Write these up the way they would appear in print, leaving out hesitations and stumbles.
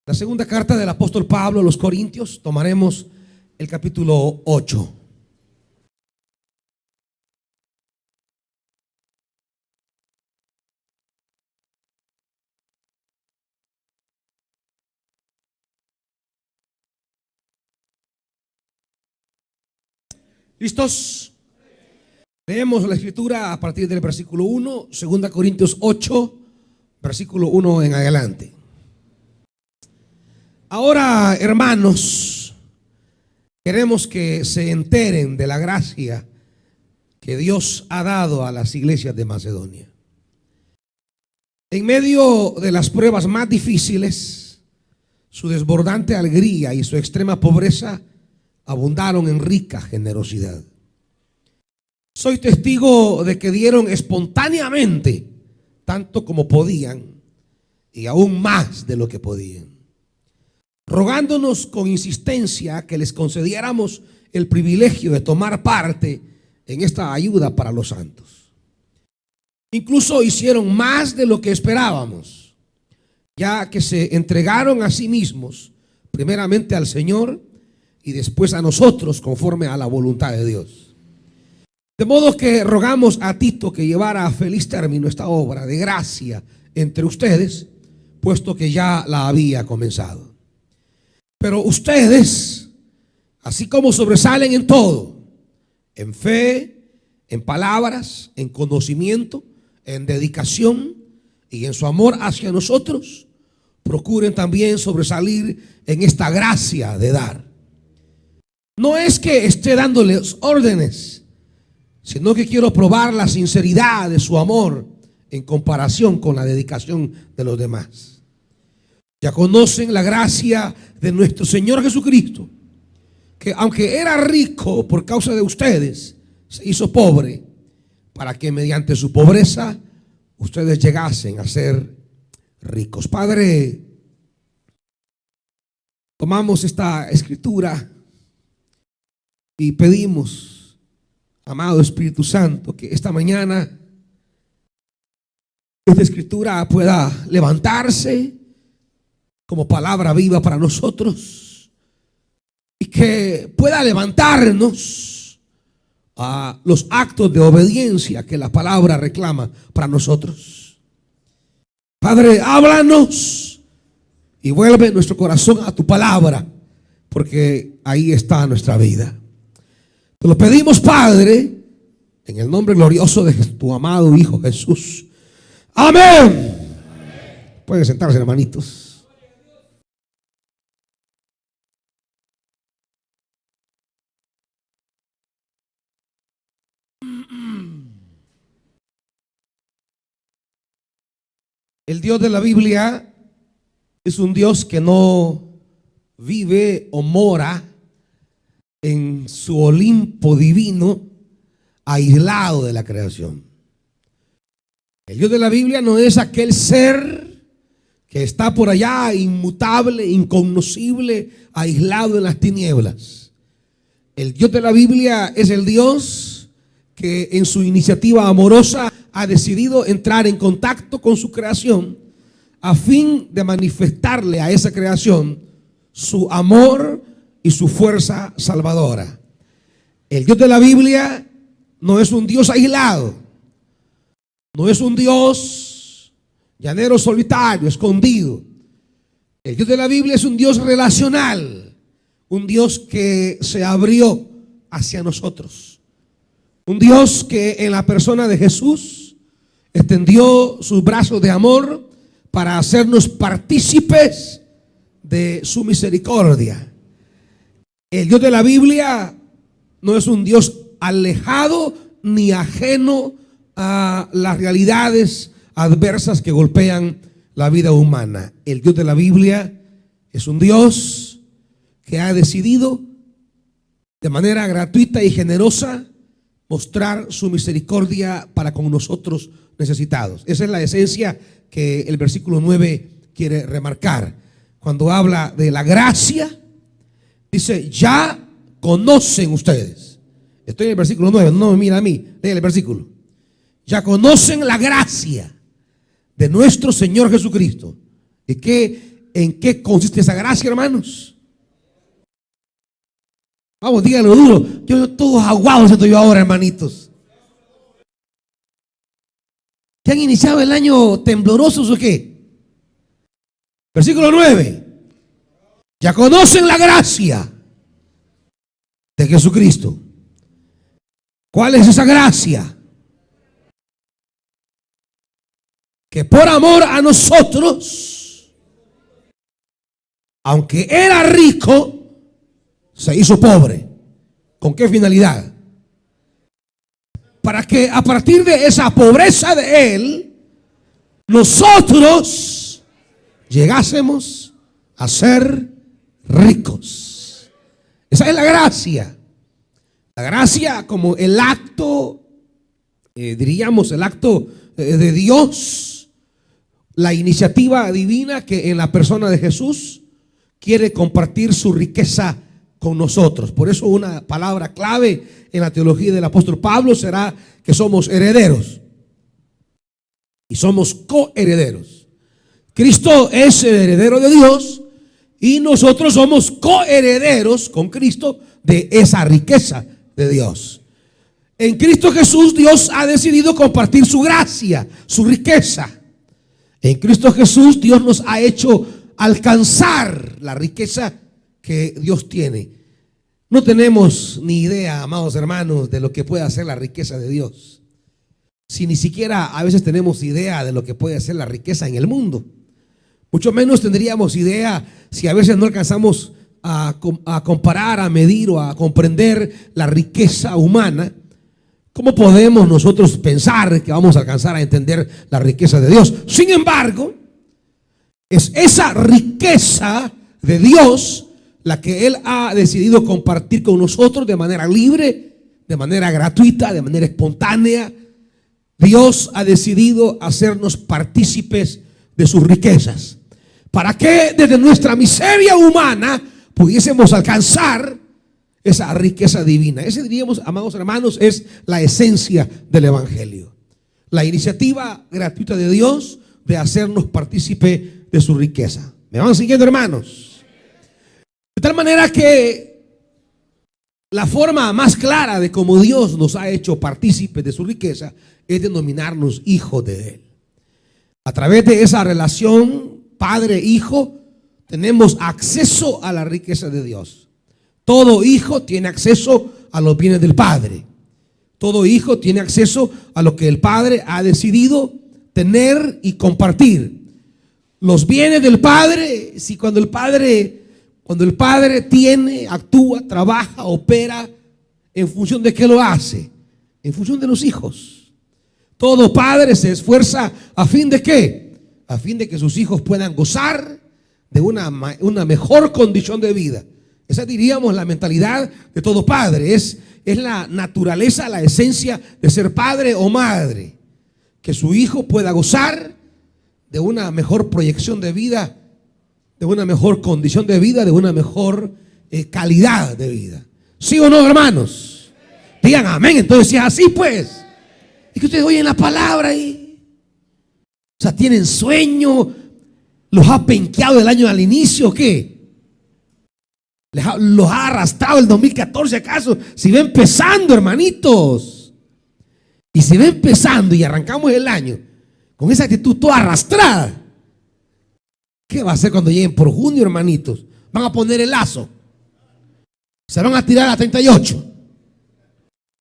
La segunda carta del apóstol Pablo a los Corintios, tomaremos el capítulo 8. ¿Listos? Leemos la escritura a partir del versículo 1, 2 Corintios 8, versículo 1 en adelante. Ahora, hermanos, queremos que se enteren de la gracia que Dios ha dado a las iglesias de Macedonia. En medio de las pruebas más difíciles, su desbordante alegría y su extrema pobreza abundaron en rica generosidad. Soy testigo de que dieron espontáneamente tanto como podían y aún más de lo que podían, rogándonos con insistencia que les concediéramos el privilegio de tomar parte en esta ayuda para los santos. Incluso hicieron más de lo que esperábamos, ya que se entregaron a sí mismos, primeramente al Señor y después a nosotros conforme a la voluntad de Dios. De modo que rogamos a Tito que llevara a feliz término esta obra de gracia entre ustedes, puesto que ya la había comenzado. Pero ustedes, así como sobresalen en todo, en fe, en palabras, en conocimiento, en dedicación y en su amor hacia nosotros, procuren también sobresalir en esta gracia de dar. No es que esté dándoles órdenes, sino que quiero probar la sinceridad de su amor en comparación con la dedicación de los demás. Ya conocen la gracia de nuestro Señor Jesucristo, que aunque era rico por causa de ustedes, se hizo pobre para que mediante su pobreza ustedes llegasen a ser ricos. Padre, tomamos esta escritura y pedimos, amado Espíritu Santo, que esta mañana esta escritura pueda levantarse como palabra viva para nosotros y que pueda levantarnos a los actos de obediencia que la palabra reclama para nosotros. Padre, háblanos y vuelve nuestro corazón a tu palabra, porque ahí está nuestra vida. Te lo pedimos, Padre, en el nombre glorioso de tu amado Hijo Jesús. Amén. Pueden sentarse, hermanitos. El Dios de la Biblia es un Dios que no vive o mora en su Olimpo divino, aislado de la creación. El Dios de la Biblia no es aquel ser que está por allá, inmutable, incognoscible, aislado en las tinieblas. El Dios de la Biblia es el Dios que en su iniciativa amorosa ha decidido entrar en contacto con su creación a fin de manifestarle a esa creación su amor y su fuerza salvadora. El Dios de la Biblia no es un Dios aislado, no es un Dios llanero, solitario, escondido. El Dios de la Biblia es un Dios relacional, un Dios que se abrió hacia nosotros, un Dios que en la persona de Jesús extendió sus brazos de amor para hacernos partícipes de su misericordia. El Dios de la Biblia no es un Dios alejado ni ajeno a las realidades adversas que golpean la vida humana. El Dios de la Biblia es un Dios que ha decidido de manera gratuita y generosa mostrar su misericordia para con nosotros necesitados. Esa es la esencia que el versículo 9 quiere remarcar. Cuando habla de la gracia, dice, ya conocen ustedes. Estoy en el versículo 9, no me mira a mí, lee el versículo. Ya conocen la gracia de nuestro Señor Jesucristo. ¿Y qué en qué consiste esa gracia, hermanos. Vamos, díganlo duro. Yo todos aguados estoy yo ahora, hermanitos. ¿Que han iniciado el año temblorosos o qué? Versículo 9. Ya conocen la gracia de Jesucristo. ¿Cuál es esa gracia? Que por amor a nosotros, aunque era rico, se hizo pobre. ¿Con qué finalidad? Para que a partir de esa pobreza de Él, nosotros llegásemos a ser ricos. Esa es la gracia. La gracia como el acto, diríamos el acto de Dios, la iniciativa divina que en la persona de Jesús quiere compartir su riqueza con nosotros. Por eso una palabra clave en la teología del apóstol Pablo será que somos herederos y somos coherederos. Cristo es el heredero de Dios y nosotros somos coherederos con Cristo de esa riqueza de Dios. En Cristo Jesús Dios ha decidido compartir su gracia, su riqueza. En Cristo Jesús Dios nos ha hecho alcanzar la riqueza que Dios tiene. No tenemos ni idea, amados hermanos, de lo que puede hacer la riqueza de Dios. Si ni siquiera a veces tenemos idea de lo que puede hacer la riqueza en el mundo. Mucho menos tendríamos idea si a veces no alcanzamos a comparar, a medir o a comprender la riqueza humana. ¿Cómo podemos nosotros pensar que vamos a alcanzar a entender la riqueza de Dios? Sin embargo, es esa riqueza de Dios la que Él ha decidido compartir con nosotros de manera libre, de manera gratuita, de manera espontánea. Dios ha decidido hacernos partícipes de sus riquezas, para que desde nuestra miseria humana pudiésemos alcanzar esa riqueza divina. Ese, diríamos, amados hermanos, es la esencia del evangelio. La iniciativa gratuita de Dios de hacernos partícipe de su riqueza. ¿Me van siguiendo, hermanos? De tal manera que la forma más clara de cómo Dios nos ha hecho partícipes de su riqueza es denominarnos hijos de Él. A través de esa relación padre-hijo tenemos acceso a la riqueza de Dios. Todo hijo tiene acceso a los bienes del Padre. Todo hijo tiene acceso a lo que el Padre ha decidido tener y compartir. Los bienes del Padre, si cuando el Padre tiene, actúa, trabaja, opera, ¿en función de qué lo hace? En función de los hijos. Todo padre se esfuerza a fin de ¿qué? A fin de que sus hijos puedan gozar de una mejor condición de vida. Esa, diríamos, la mentalidad de todo padre. Es la naturaleza, la esencia de ser padre o madre. Que su hijo pueda gozar de una mejor proyección de vida, de una mejor condición de vida, de una mejor calidad de vida. ¿Sí o no, hermanos? Digan amén. Entonces, si es así, pues, es que ustedes oyen la palabra y, o sea, tienen sueño, los ha penqueado el año al inicio, ¿qué? Los ha arrastrado el 2014, ¿acaso? Si va empezando, hermanitos, y si va empezando y arrancamos el año con esa actitud toda arrastrada, ¿qué va a hacer cuando lleguen por junio, hermanitos? Van a poner el lazo, se van a tirar a 38.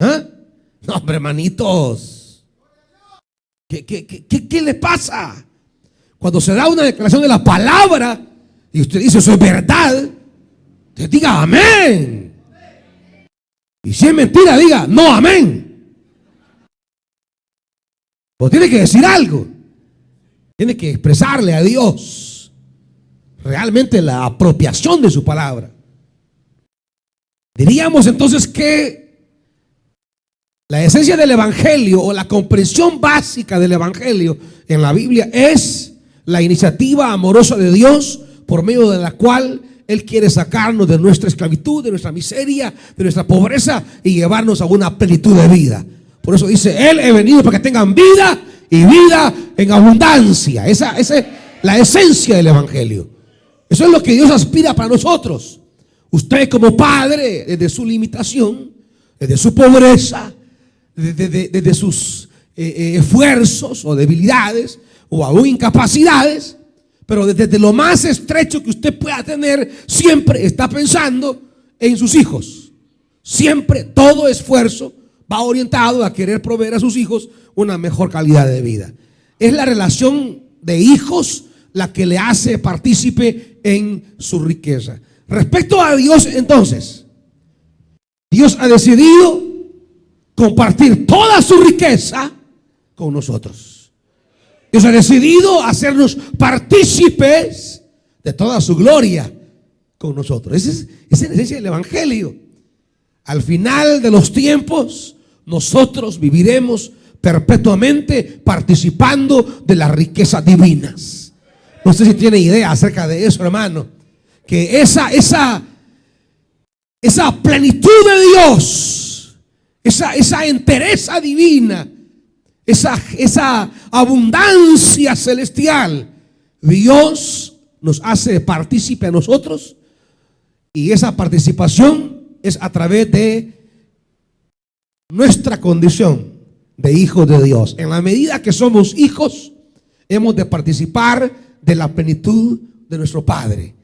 ¿Ah? No, hombre, hermanitos, ¿qué le pasa? Cuando se da una declaración de la palabra y usted dice eso es verdad, usted diga amén. Y si es mentira, diga no, amén. O tiene que decir algo, tiene que expresarle a Dios realmente la apropiación de su palabra. Diríamos entonces que la esencia del evangelio o la comprensión básica del evangelio en la Biblia es la iniciativa amorosa de Dios por medio de la cual Él quiere sacarnos de nuestra esclavitud, de nuestra miseria, de nuestra pobreza y llevarnos a una plenitud de vida. Por eso dice, Él he venido para que tengan vida y vida en abundancia. Esa es la esencia del evangelio. Eso es lo que Dios aspira para nosotros. Usted como padre, desde su limitación, desde su pobreza, desde sus esfuerzos o debilidades o aún incapacidades, pero desde lo más estrecho que usted pueda tener, siempre está pensando en sus hijos. Siempre todo esfuerzo va orientado a querer proveer a sus hijos una mejor calidad de vida. Es la relación de hijos la que le hace partícipe en su riqueza. Respecto a Dios, entonces, Dios ha decidido compartir toda su riqueza con nosotros. Dios ha decidido hacernos partícipes de toda su gloria con nosotros. Esa es la esencia del Evangelio. Al final de los tiempos, nosotros viviremos perpetuamente participando de las riquezas divinas. No sé si tiene idea acerca de eso, hermano. Que esa plenitud de Dios, esa entereza divina, esa abundancia celestial, Dios nos hace partícipe a nosotros, y esa participación es a través de nuestra condición de hijos de Dios. En la medida que somos hijos, hemos de participar de la plenitud de nuestro Padre.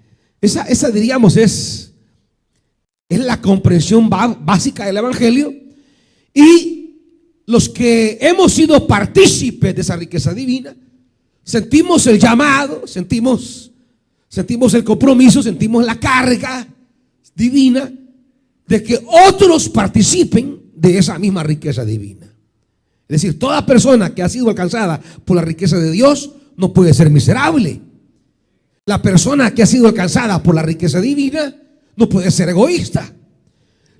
Esa diríamos es la comprensión básica del Evangelio. Y los que hemos sido partícipes de esa riqueza divina, sentimos el llamado, sentimos el compromiso, sentimos la carga divina de que otros participen de esa misma riqueza divina. Es decir, toda persona que ha sido alcanzada por la riqueza de Dios no puede ser miserable. La persona que ha sido alcanzada por la riqueza divina no puede ser egoísta.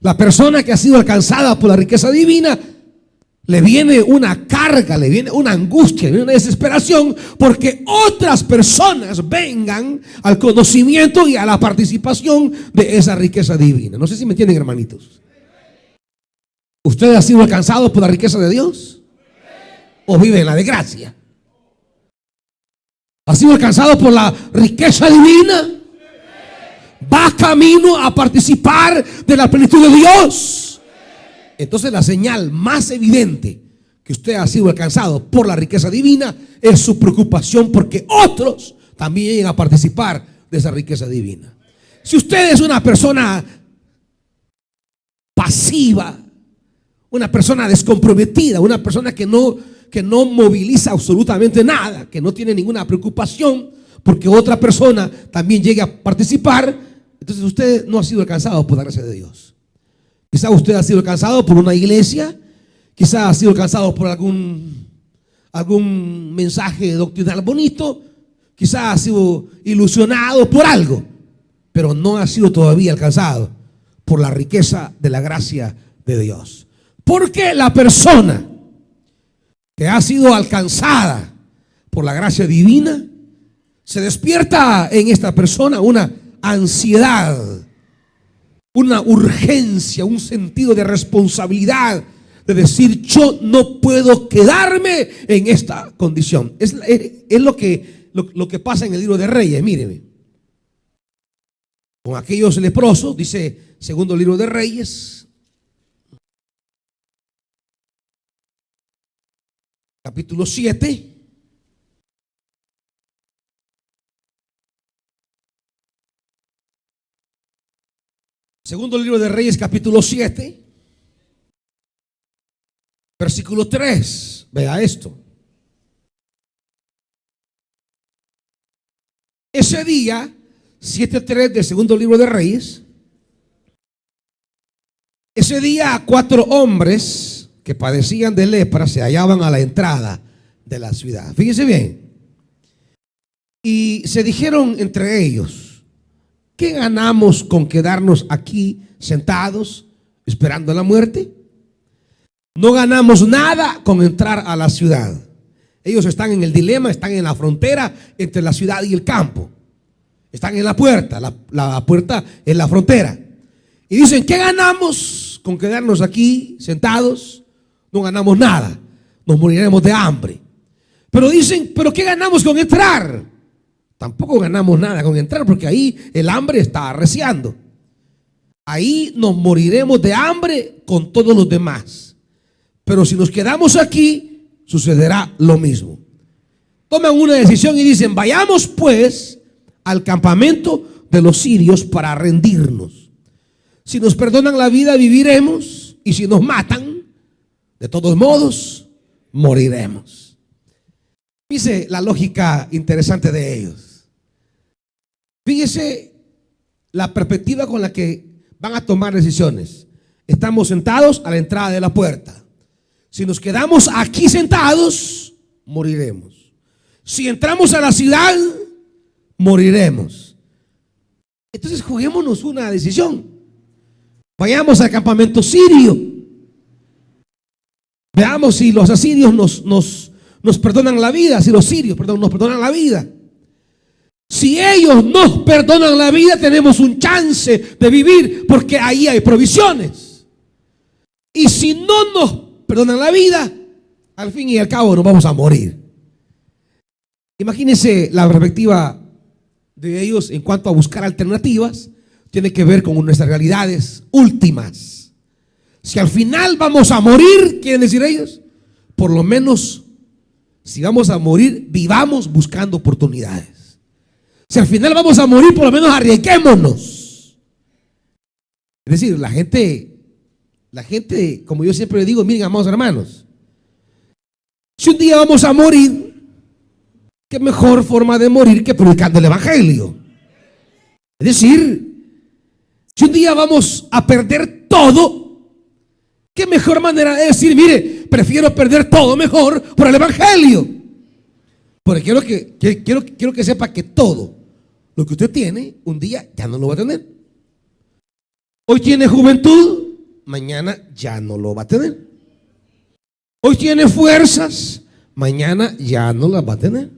La persona que ha sido alcanzada por la riqueza divina, le viene una carga, le viene una angustia, le viene una desesperación porque otras personas vengan al conocimiento y a la participación de esa riqueza divina. No sé si me entienden, hermanitos. ¿Usted ha sido alcanzado por la riqueza de Dios? ¿O vive en la desgracia? ¿Ha sido alcanzado por la riqueza divina? ¿Va camino a participar de la plenitud de Dios? Entonces la señal más evidente que usted ha sido alcanzado por la riqueza divina es su preocupación porque otros también lleguen a participar de esa riqueza divina. Si usted es una persona pasiva, una persona descomprometida, una persona que no moviliza absolutamente nada, que no tiene ninguna preocupación porque otra persona también llegue a participar, entonces usted no ha sido alcanzado por la gracia de Dios. Quizá usted ha sido alcanzado por una iglesia, quizá ha sido alcanzado por algún mensaje doctrinal bonito, quizá ha sido ilusionado por algo, pero no ha sido todavía alcanzado por la riqueza de la gracia de Dios. Porque la persona que ha sido alcanzada por la gracia divina, se despierta en esta persona una ansiedad, una urgencia, un sentido de responsabilidad, de decir: yo no puedo quedarme en esta condición. Es lo que pasa en el libro de Reyes. Míreme, con aquellos leprosos, dice segundo libro de Reyes, capítulo 7. Segundo libro de Reyes, capítulo 7, versículo 3. Vea esto. Ese día, 7:3 del segundo libro de Reyes, ese día 4 hombres que padecían de lepra se hallaban a la entrada de la ciudad. Fíjense bien. Y se dijeron entre ellos: ¿qué ganamos con quedarnos aquí sentados esperando la muerte? No ganamos nada con entrar a la ciudad. Ellos están en el dilema, están en la frontera entre la ciudad y el campo. Están en la puerta, la puerta es la frontera. Y dicen: ¿qué ganamos con quedarnos aquí sentados? No ganamos nada, nos moriremos de hambre. Pero dicen: ¿pero qué ganamos con entrar? tampoco ganamos nada con entrar, porque ahí el hambre está arreciando. Ahí nos moriremos de hambre con todos los demás. Pero si nos quedamos aquí, sucederá lo mismo. Toman una decisión y dicen: vayamos pues al campamento de los sirios para rendirnos. Si nos perdonan la vida, viviremos, y si nos matan, de todos modos, moriremos. Fíjese la lógica interesante de ellos. Fíjese la perspectiva con la que van a tomar decisiones. Estamos sentados a la entrada de la puerta. Si nos quedamos aquí sentados, moriremos. Si entramos a la ciudad, moriremos. Entonces juguémonos una decisión. Vayamos al campamento sirio. Veamos si los asirios nos perdonan la vida. Si los sirios, nos perdonan la vida. Si ellos nos perdonan la vida, tenemos un chance de vivir, porque ahí hay provisiones. Y si no nos perdonan la vida, al fin y al cabo nos vamos a morir. Imagínense la perspectiva de ellos en cuanto a buscar alternativas. Tiene que ver con nuestras realidades últimas. Si al final vamos a morir, quieren decir ellos, por lo menos si vamos a morir, vivamos buscando oportunidades. Si al final vamos a morir, por lo menos arriesguémonos. Es decir, la gente, como yo siempre le digo: miren, amados hermanos, si un día vamos a morir, qué mejor forma de morir que predicando el evangelio. Es decir, si un día vamos a perder todo, qué mejor manera de decir: mire, prefiero perder todo mejor por el evangelio. Porque quiero que sepa que todo lo que usted tiene, un día ya no lo va a tener. Hoy tiene juventud, mañana ya no lo va a tener. Hoy tiene fuerzas, mañana ya no las va a tener.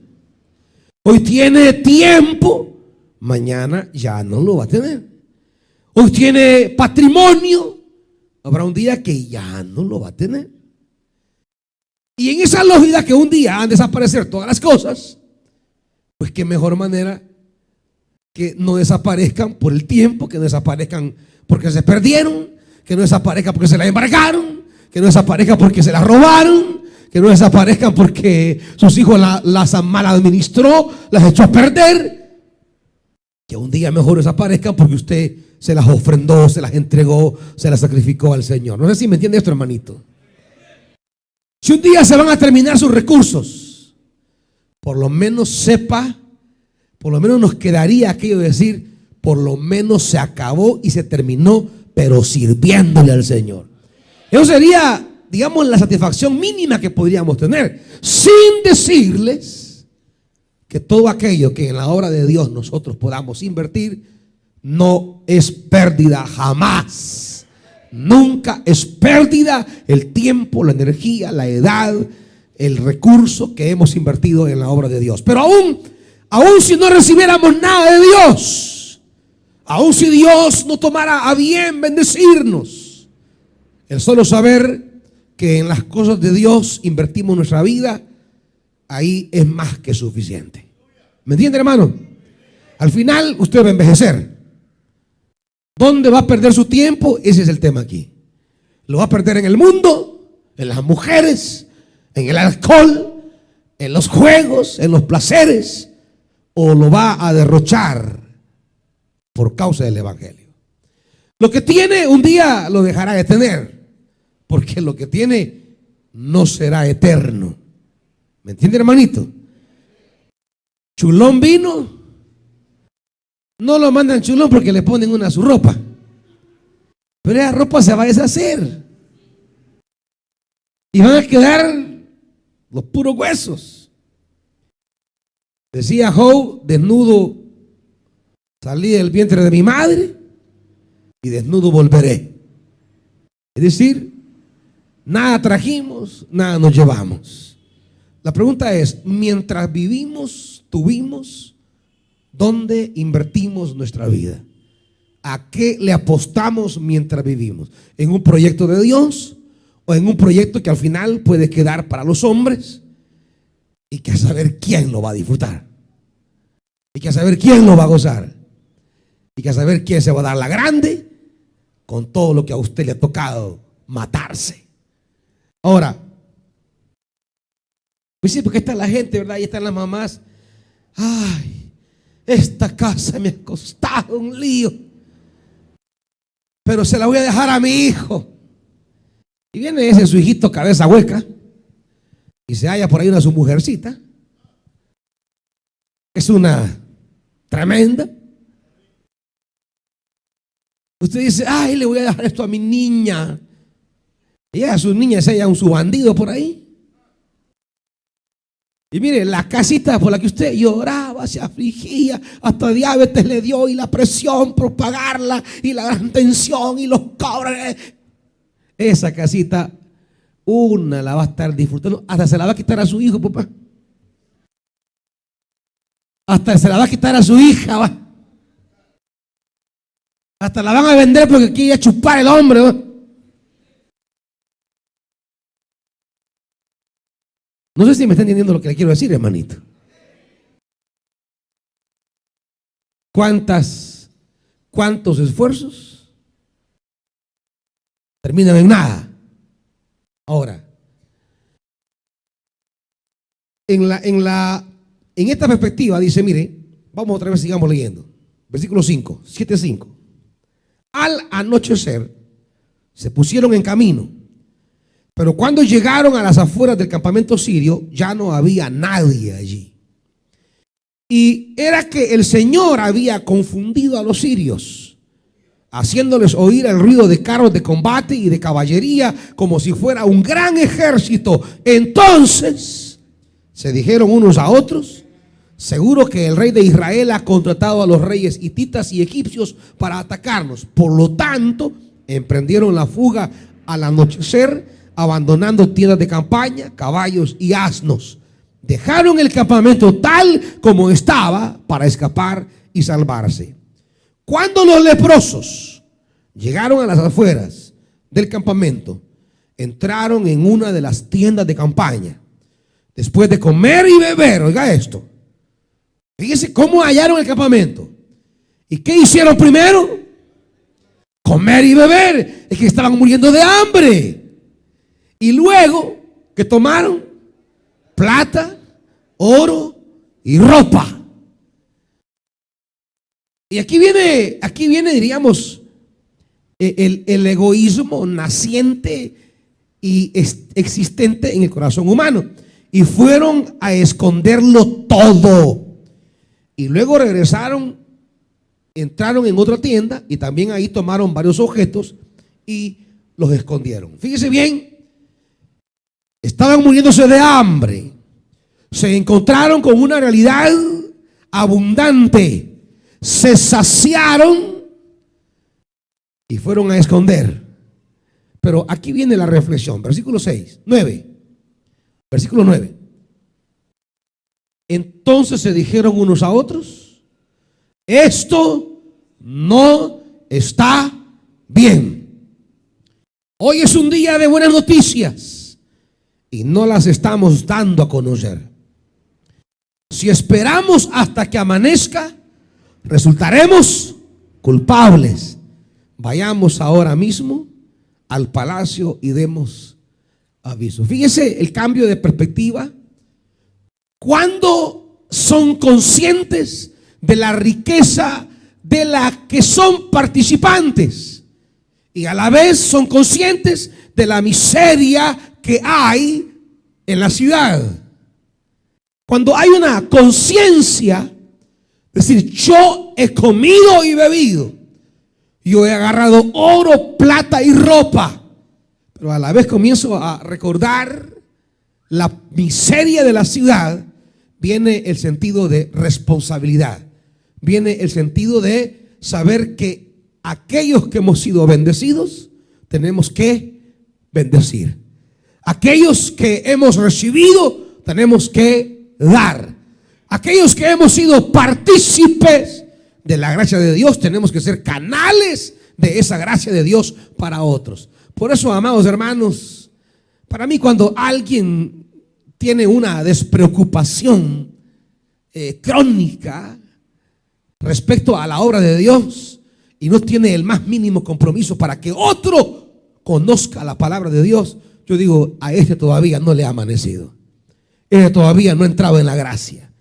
Hoy tiene tiempo, mañana ya no lo va a tener. Hoy tiene patrimonio, habrá un día que ya no lo va a tener. Y en esa lógica que un día han de desaparecer todas las cosas, pues qué mejor manera que no desaparezcan por el tiempo, que no desaparezcan porque se perdieron, que no desaparezcan porque se las embargaron, que no desaparezcan porque se las robaron, que no desaparezcan porque sus hijos las mal administró, las echó a perder. Que un día mejor desaparezcan porque usted se las ofrendó, se las entregó, se las sacrificó al Señor. No sé si me entiende esto, hermanito. Si un día se van a terminar sus recursos, por lo menos sepa, por lo menos nos quedaría aquello de decir: por lo menos se acabó y se terminó, pero sirviéndole al Señor. Eso sería, digamos, la satisfacción mínima que podríamos tener, sin decirles que todo aquello que en la obra de Dios nosotros podamos invertir no es pérdida jamás. Nunca es pérdida el tiempo, la energía, la edad, el recurso que hemos invertido en la obra de Dios. Pero aún si no recibiéramos nada de Dios, aún si Dios no tomara a bien bendecirnos, el solo saber que en las cosas de Dios invertimos nuestra vida, ahí es más que suficiente. ¿Me entiende, hermano? Al final usted va a envejecer. ¿Dónde va a perder su tiempo? Ese es el tema aquí. Lo va a perder en el mundo, en las mujeres, en el alcohol, en los juegos, en los placeres, o lo va a derrochar por causa del evangelio. Lo que tiene un día lo dejará de tener, porque lo que tiene no será eterno. ¿Me entiende, hermanito? Chulón vino, no lo mandan chulón porque le ponen una a su ropa, pero esa ropa se va a deshacer y van a quedar los puros huesos. Decía Job: desnudo salí del vientre de mi madre y desnudo volveré. Es decir, nada trajimos, nada nos llevamos. La pregunta es: mientras vivimos, tuvimos, ¿dónde invertimos nuestra vida? ¿A qué le apostamos mientras vivimos? ¿En un proyecto de Dios o en un proyecto que al final puede quedar para los hombres y que a saber quién lo va a disfrutar? Y que a saber quién lo va a gozar. Y que a saber quién se va a dar la grande con todo lo que a usted le ha tocado matarse. Ahora, pues sí, porque está la gente, ¿verdad? Y están las mamás. Ay, esta casa me ha costado un lío, pero se la voy a dejar a mi hijo. Y viene ese su hijito cabeza hueca y se halla por ahí una su mujercita. Es una tremenda. Usted dice, ay, le voy a dejar esto a mi niña. Y a su niña se halla un su bandido por ahí. Y mire, la casita por la que usted lloraba, se afligía, hasta diabetes le dio, y la presión por pagarla, y la gran tensión, y los cobres. Esa casita, una la va a estar disfrutando, hasta se la va a quitar a su hijo, papá. Hasta se la va a quitar a su hija, va. Hasta la van a vender porque quiere chupar el hombre, va. No sé si me está entendiendo lo que le quiero decir, hermanito. ¿Cuántos esfuerzos terminan en nada? Ahora, en esta perspectiva dice, mire, vamos otra vez, sigamos leyendo. Versículo 5, 7:5. Al anochecer se pusieron en camino. Pero cuando llegaron a las afueras del campamento sirio, ya no había nadie allí. Y era que el Señor había confundido a los sirios, haciéndoles oír el ruido de carros de combate y de caballería, como si fuera un gran ejército. Entonces se dijeron unos a otros, seguro que el rey de Israel ha contratado a los reyes hititas y egipcios para atacarnos. Por lo tanto, emprendieron la fuga al anochecer, abandonando tiendas de campaña, caballos y asnos. Dejaron el campamento tal como estaba para escapar y salvarse. Cuando los leprosos llegaron a las afueras del campamento, entraron en una de las tiendas de campaña. Después de comer y beber, oiga esto, fíjese cómo hallaron el campamento. ¿Y qué hicieron primero? Comer y beber. Es que estaban muriendo de hambre. Y luego, ¿qué tomaron? Plata, oro y ropa. Y aquí viene, diríamos, el egoísmo naciente y existente en el corazón humano. Y fueron a esconderlo todo. Y luego regresaron, entraron en otra tienda y también ahí tomaron varios objetos y los escondieron. Fíjese bien. Estaban muriéndose de hambre. Se encontraron con una realidad abundante. Se saciaron y fueron a esconder. Pero aquí viene la reflexión. Versículo 9. Versículo 9. Entonces se dijeron unos a otros, esto no está bien. Hoy es un día de buenas noticias y no las estamos dando a conocer. Si esperamos hasta que amanezca, resultaremos culpables. Vayamos ahora mismo al palacio y demos aviso. Fíjese el cambio de perspectiva. Cuando son conscientes de la riqueza de la que son participantes y a la vez son conscientes de la miseria que hay en la ciudad. Cuando hay una conciencia, es decir, yo he comido y bebido, yo he agarrado oro, plata y ropa, pero a la vez comienzo a recordar la miseria de la ciudad, viene el sentido de responsabilidad, viene el sentido de saber que aquellos que hemos sido bendecidos tenemos que bendecir. Aquellos que hemos recibido tenemos que dar. Aquellos que hemos sido partícipes de la gracia de Dios tenemos que ser canales de esa gracia de Dios para otros. Por eso, amados hermanos, para mí cuando alguien tiene una despreocupación crónica respecto a la obra de Dios y no tiene el más mínimo compromiso para que otro conozca la palabra de Dios, yo digo, a este todavía no le ha amanecido. Este todavía no ha entrado en la gracia.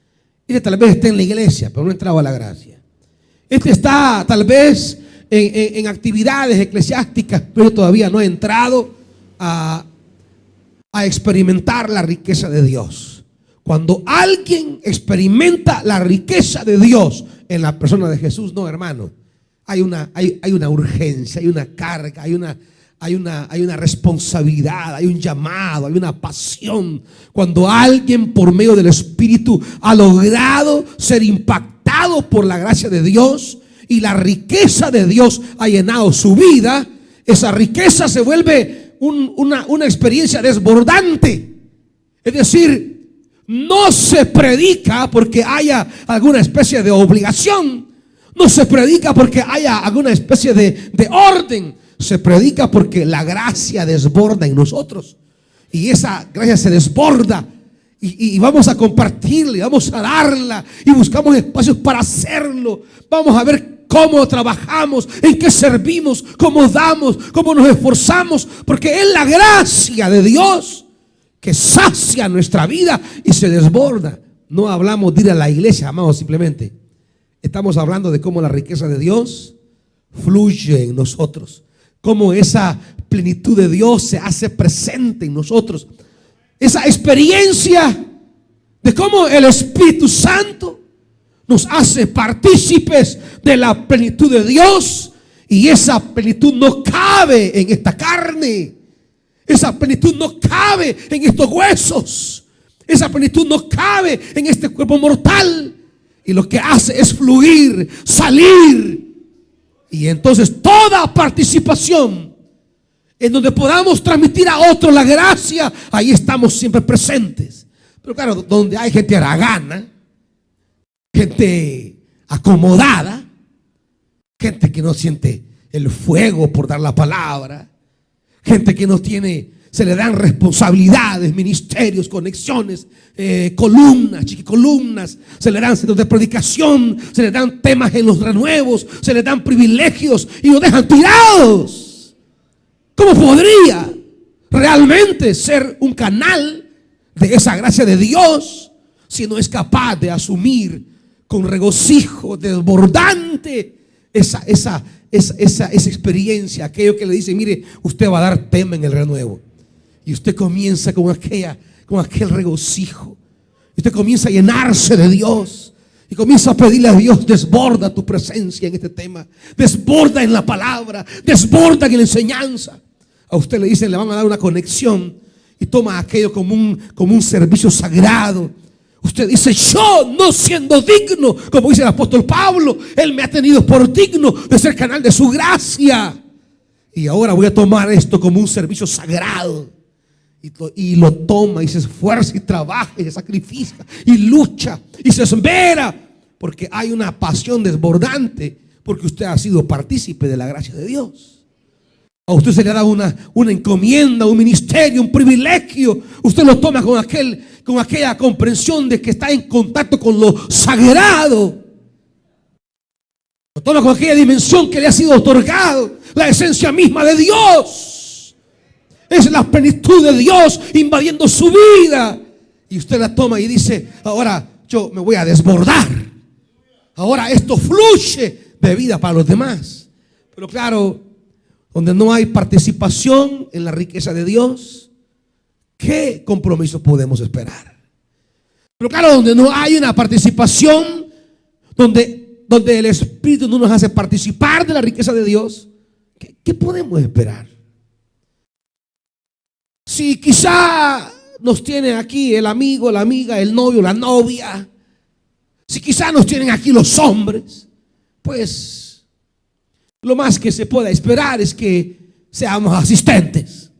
Este tal vez esté en la iglesia, pero no ha entrado a la gracia. Este está tal vez en actividades eclesiásticas, pero todavía no ha entrado a experimentar la riqueza de Dios. Cuando alguien experimenta la riqueza de Dios en la persona de Jesús, no, hermano, hay una urgencia, hay una carga, hay una responsabilidad, hay un llamado, hay una pasión. Cuando alguien por medio del Espíritu ha logrado ser impactado por la gracia de Dios y la riqueza de Dios ha llenado su vida, esa riqueza se vuelve una experiencia desbordante. Es decir, no se predica porque haya alguna especie de obligación, no se predica porque haya alguna especie de orden. Se predica porque la gracia desborda en nosotros. Y esa gracia se desborda. Y vamos a compartirla, vamos a darla. Y buscamos espacios para hacerlo. Vamos a ver cómo trabajamos, en qué servimos, cómo damos, cómo nos esforzamos. Porque es la gracia de Dios que sacia nuestra vida y se desborda. No hablamos de ir a la iglesia, amados, simplemente. Estamos hablando de cómo la riqueza de Dios fluye en nosotros. Cómo esa plenitud de Dios se hace presente en nosotros. Esa experiencia de cómo el Espíritu Santo nos hace partícipes de la plenitud de Dios. Y esa plenitud no cabe en esta carne. Esa plenitud no cabe en estos huesos. Esa plenitud no cabe en este cuerpo mortal. Y lo que hace es fluir, salir. Y entonces toda participación en donde podamos transmitir a otros la gracia, ahí estamos siempre presentes. Pero claro, donde hay gente haragana, gente acomodada, gente que no siente el fuego por dar la palabra, gente que no tiene, se le dan responsabilidades, ministerios, conexiones, columnas, chiquicolumnas, se le dan centros de predicación, se le dan temas en los renuevos, se le dan privilegios y los dejan tirados. ¿Cómo podría realmente ser un canal de esa gracia de Dios si no es capaz de asumir con regocijo desbordante esa experiencia? Aquello que le dice, mire, usted va a dar tema en el renuevo. Y usted comienza con aquel regocijo. Y usted comienza a llenarse de Dios. Y comienza a pedirle a Dios, desborda tu presencia en este tema. Desborda en la palabra. Desborda en la enseñanza. A usted le dicen, le van a dar una conexión. Y toma aquello como un servicio sagrado. Usted dice, yo no siendo digno, como dice el apóstol Pablo, Él me ha tenido por digno de ser canal de su gracia. Y ahora voy a tomar esto como un servicio sagrado. Y lo toma y se esfuerza y trabaja y se sacrifica y lucha y se esmera. Porque hay una pasión desbordante. Porque usted ha sido partícipe de la gracia de Dios. A usted se le ha dado una encomienda, un ministerio, un privilegio. Usted lo toma con aquella comprensión de que está en contacto con lo sagrado. Lo toma con aquella dimensión que le ha sido otorgado, la esencia misma de Dios. Es la plenitud de Dios invadiendo su vida. Y usted la toma y dice, ahora yo me voy a desbordar. Ahora esto fluye de vida para los demás. Pero claro, donde no hay participación en la riqueza de Dios, ¿qué compromiso podemos esperar? Pero claro, donde no hay una participación, donde el Espíritu no nos hace participar de la riqueza de Dios, ¿qué podemos esperar? Si quizá nos tiene aquí el amigo, la amiga, el novio, la novia, si quizá nos tienen aquí los hombres, pues lo más que se pueda esperar es que seamos asistentes,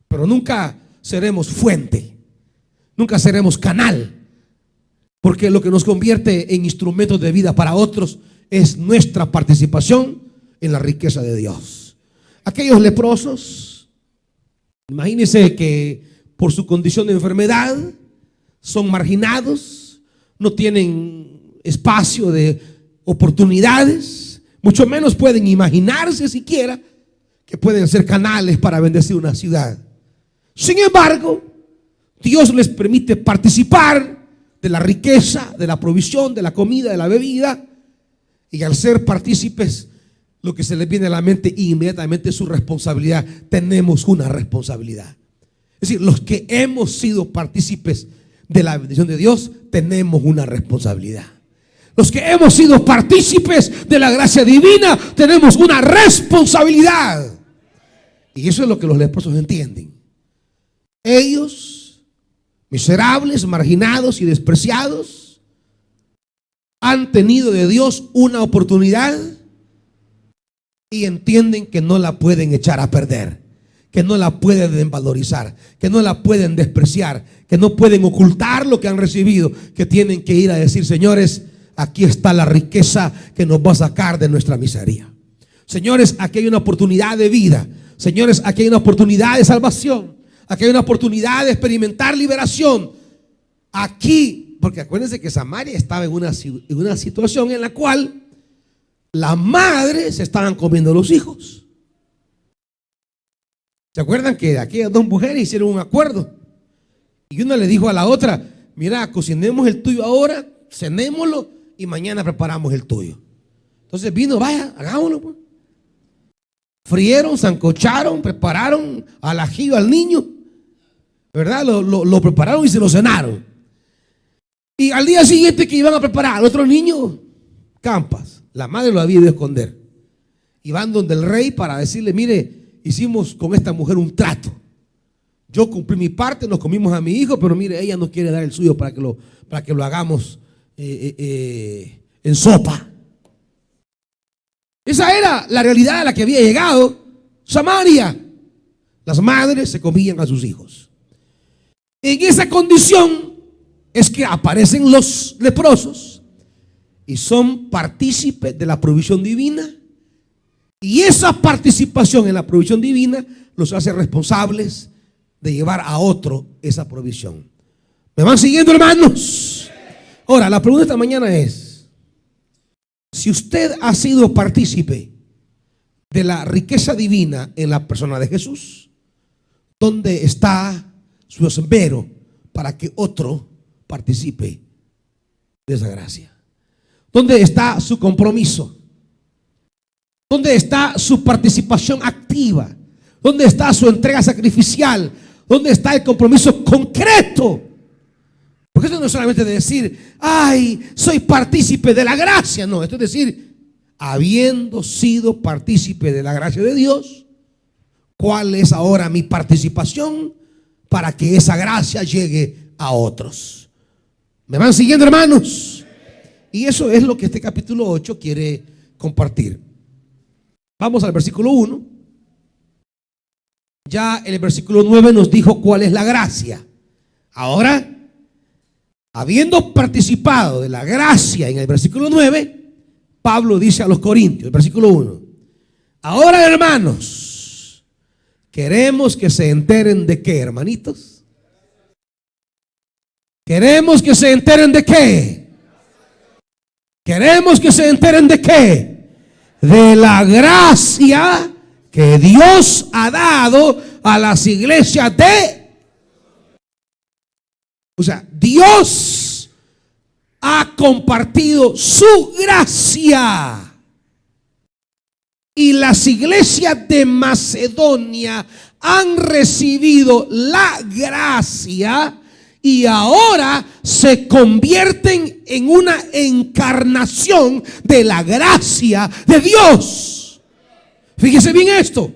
pero nunca seremos fuente, nunca seremos canal, porque lo que nos convierte en instrumentos de vida para otros es nuestra participación en la riqueza de Dios. Aquellos leprosos, imagínense que por su condición de enfermedad son marginados, no tienen espacio de oportunidades, mucho menos pueden imaginarse siquiera que pueden ser canales para bendecir una ciudad. Sin embargo, Dios les permite participar de la riqueza, de la provisión, de la comida, de la bebida, y al ser partícipes, lo que se les viene a la mente inmediatamente es su responsabilidad. Tenemos una responsabilidad. Es decir, los que hemos sido partícipes de la bendición de Dios, tenemos una responsabilidad. Los que hemos sido partícipes de la gracia divina, tenemos una responsabilidad. Y eso es lo que los leprosos entienden. Ellos, miserables, marginados y despreciados, han tenido de Dios una oportunidad y entienden que no la pueden echar a perder, que no la pueden desvalorizar, que no la pueden despreciar, que no pueden ocultar lo que han recibido, que tienen que ir a decir: señores, aquí está la riqueza que nos va a sacar de nuestra miseria. Señores, aquí hay una oportunidad de vida. Señores, aquí hay una oportunidad de salvación. Aquí hay una oportunidad de experimentar liberación. Aquí, porque acuérdense que Samaria estaba en una situación en la cual las madres se estaban comiendo los hijos. ¿Se acuerdan que aquellas dos mujeres hicieron un acuerdo? Y una le dijo a la otra: mira, cocinemos el tuyo ahora, cenémoslo y mañana preparamos el tuyo. Entonces vino: vaya, hagámoslo, pues. Frieron, sancocharon, prepararon al ajillo al niño, ¿verdad? Lo prepararon y se lo cenaron. Y al día siguiente que iban a preparar al otro niño, campas. La madre lo había ido a esconder. Y van donde el rey para decirle: mire, hicimos con esta mujer un trato. Yo cumplí mi parte, nos comimos a mi hijo, pero mire, ella no quiere dar el suyo para que lo hagamos en sopa. Esa era la realidad a la que había llegado Samaria. Las madres se comían a sus hijos. En esa condición es que aparecen los leprosos y son partícipes de la provisión divina. Y esa participación en la provisión divina los hace responsables de llevar a otro esa provisión. ¿Me van siguiendo, hermanos? Ahora, la pregunta esta mañana es: si usted ha sido partícipe de la riqueza divina en la persona de Jesús, ¿dónde está su esmero para que otro participe de esa gracia? ¿Dónde está su compromiso? ¿Dónde está su participación activa? ¿Dónde está su entrega sacrificial? ¿Dónde está el compromiso concreto? Porque esto no es solamente de decir: ay, soy partícipe de la gracia. No, esto es decir, habiendo sido partícipe de la gracia de Dios, ¿cuál es ahora mi participación para que esa gracia llegue a otros? ¿Me van siguiendo, hermanos? Y eso es lo que este capítulo 8 quiere compartir. Vamos al versículo 1. Ya el versículo 9 nos dijo cuál es la gracia. Ahora, habiendo participado de la gracia en el versículo 9, Pablo dice a los Corintios, el versículo 1: ahora, hermanos, queremos que se enteren de qué, hermanitos. Queremos que se enteren de qué. Queremos que se enteren de qué. De la gracia que Dios ha dado a las iglesias de... O sea, Dios ha compartido su gracia. Y las iglesias de Macedonia han recibido la gracia y ahora se convierten en una encarnación de la gracia de Dios. Fíjese bien esto.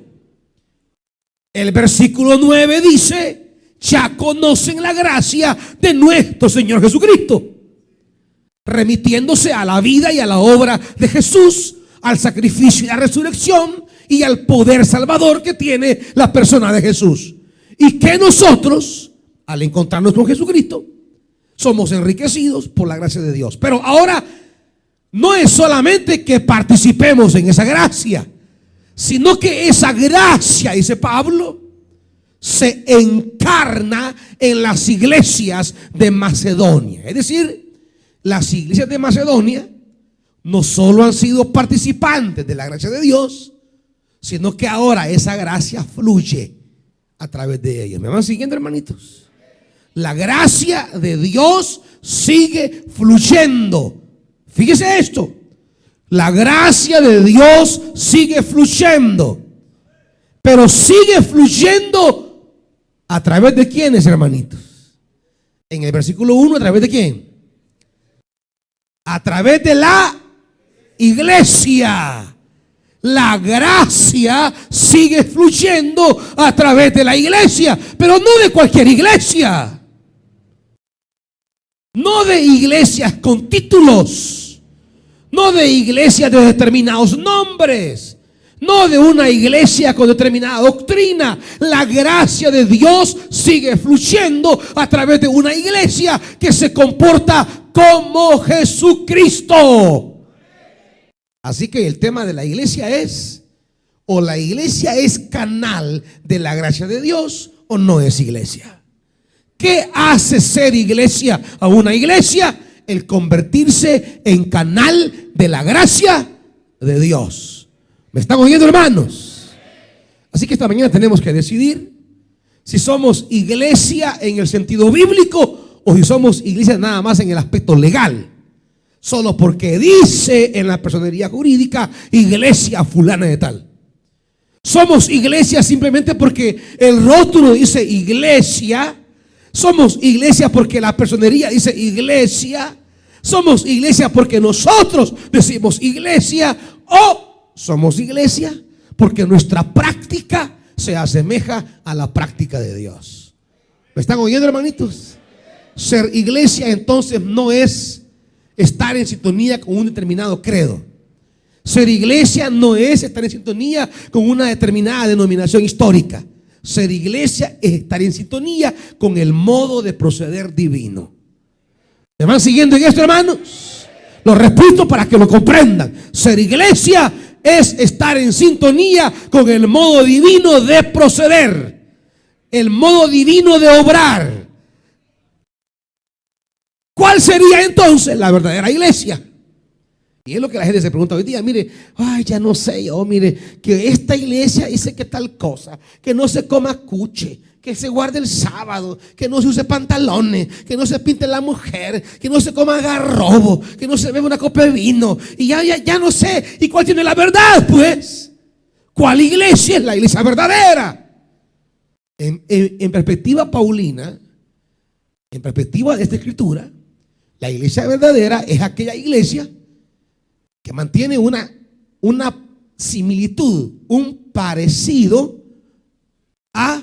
El versículo 9 dice: ya conocen la gracia de nuestro Señor Jesucristo, remitiéndose a la vida y a la obra de Jesús, al sacrificio y la resurrección y al poder salvador que tiene la persona de Jesús. Y que nosotros, al encontrarnos con Jesucristo, somos enriquecidos por la gracia de Dios. Pero ahora no es solamente que participemos en esa gracia, sino que esa gracia, dice Pablo, se encarna en las iglesias de Macedonia. Es decir, las iglesias de Macedonia no solo han sido participantes de la gracia de Dios, sino que ahora esa gracia fluye a través de ellos. ¿Me van siguiendo, hermanitos? La gracia de Dios sigue fluyendo. Fíjese esto. La gracia de Dios sigue fluyendo. Pero sigue fluyendo a través de quiénes, hermanitos. En el versículo 1, ¿a través de quién? A través de la iglesia. La gracia sigue fluyendo a través de la iglesia, pero no de cualquier iglesia. No de iglesias con títulos, no de iglesias de determinados nombres, no de una iglesia con determinada doctrina. La gracia de Dios sigue fluyendo a través de una iglesia que se comporta como Jesucristo. Así que el tema de la iglesia es, o la iglesia es canal de la gracia de Dios o no es iglesia. ¿Qué hace ser iglesia a una iglesia? El convertirse en canal de la gracia de Dios. ¿Me están oyendo, hermanos? Así que esta mañana tenemos que decidir si somos iglesia en el sentido bíblico o si somos iglesia nada más en el aspecto legal. Solo porque dice en la personería jurídica iglesia fulana de tal. Somos iglesia simplemente porque el rótulo dice iglesia. Somos iglesia porque la personería dice iglesia. Somos iglesia porque nosotros decimos iglesia. O somos iglesia porque nuestra práctica se asemeja a la práctica de Dios. ¿Me están oyendo, hermanitos? Ser iglesia entonces no es estar en sintonía con un determinado credo. Ser iglesia no es estar en sintonía con una determinada denominación histórica. Ser iglesia es estar en sintonía con el modo de proceder divino. ¿Me van siguiendo en esto, hermanos? Lo repito para que lo comprendan. Ser iglesia es estar en sintonía con el modo divino de proceder, el modo divino de obrar. ¿Cuál sería entonces la verdadera iglesia? Y es lo que la gente se pregunta hoy día. Mire, ay, ya no sé yo, mire, que esta iglesia dice que tal cosa, que no se coma cuche, que se guarde el sábado, que no se use pantalones, que no se pinte la mujer, que no se coma garrobo, que no se bebe una copa de vino. Y ya no sé. ¿Y cuál tiene la verdad, pues? ¿Cuál iglesia es la iglesia verdadera? En perspectiva paulina, en perspectiva de esta escritura, la iglesia verdadera es aquella iglesia que mantiene una similitud, un parecido a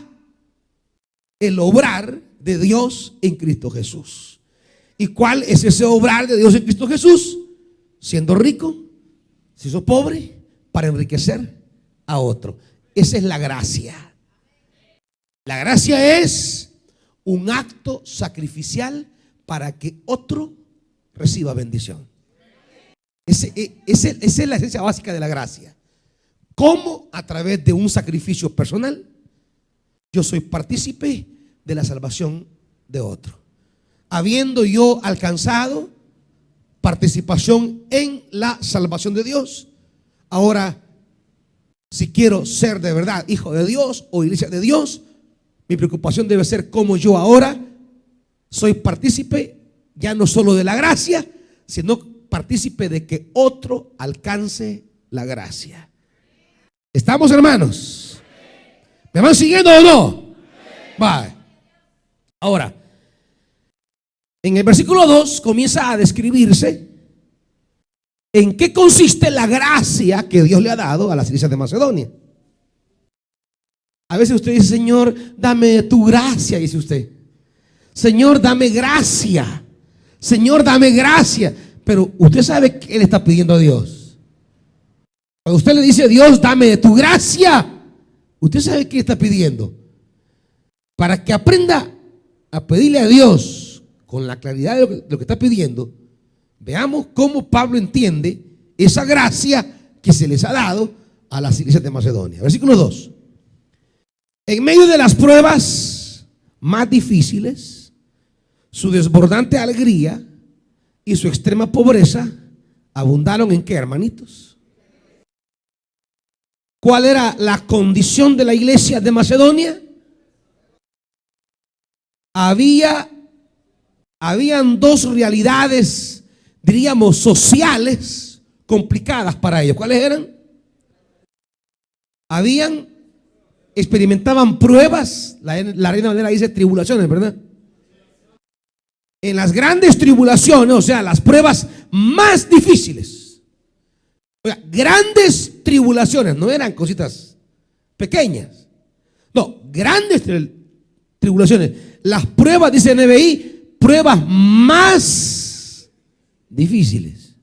el obrar de Dios en Cristo Jesús. ¿Y cuál es ese obrar de Dios en Cristo Jesús? Siendo rico, se hizo pobre para enriquecer a otro. Esa es la gracia. La gracia es un acto sacrificial para que otro reciba bendición. Esa es la esencia básica de la gracia. ¿Cómo? A través de un sacrificio personal yo soy partícipe de la salvación de otro. Habiendo yo alcanzado participación en la salvación de Dios, ahora si quiero ser de verdad hijo de Dios o iglesia de Dios, mi preocupación debe ser cómo yo ahora soy partícipe ya no solo de la gracia, sino partícipe de que otro alcance la gracia. ¿Estamos, hermanos? ¿Me van siguiendo o no? Vale. Ahora, en el versículo 2 comienza a describirse en qué consiste la gracia que Dios le ha dado a las iglesias de Macedonia. A veces usted dice: Señor, dame tu gracia, dice usted. Señor, dame gracia. Señor, dame gracia. Pero usted sabe qué le está pidiendo a Dios. Cuando usted le dice: Dios, dame tu gracia, usted sabe qué le está pidiendo. Para que aprenda a pedirle a Dios con la claridad de lo que está pidiendo, veamos cómo Pablo entiende esa gracia que se les ha dado a las iglesias de Macedonia. Versículo 2. En medio de las pruebas más difíciles, su desbordante alegría y su extrema pobreza ¿Abundaron en qué, hermanitos? ¿Cuál era la condición de la iglesia de Macedonia? Habían dos realidades, diríamos, sociales complicadas para ellos. ¿Cuáles eran? Experimentaban pruebas. La Reina Valera dice tribulaciones, ¿verdad? En las grandes tribulaciones, o sea, las pruebas más difíciles. O sea, grandes tribulaciones, no eran cositas pequeñas. No, grandes tribulaciones. Las pruebas, dice NBI, pruebas más difíciles.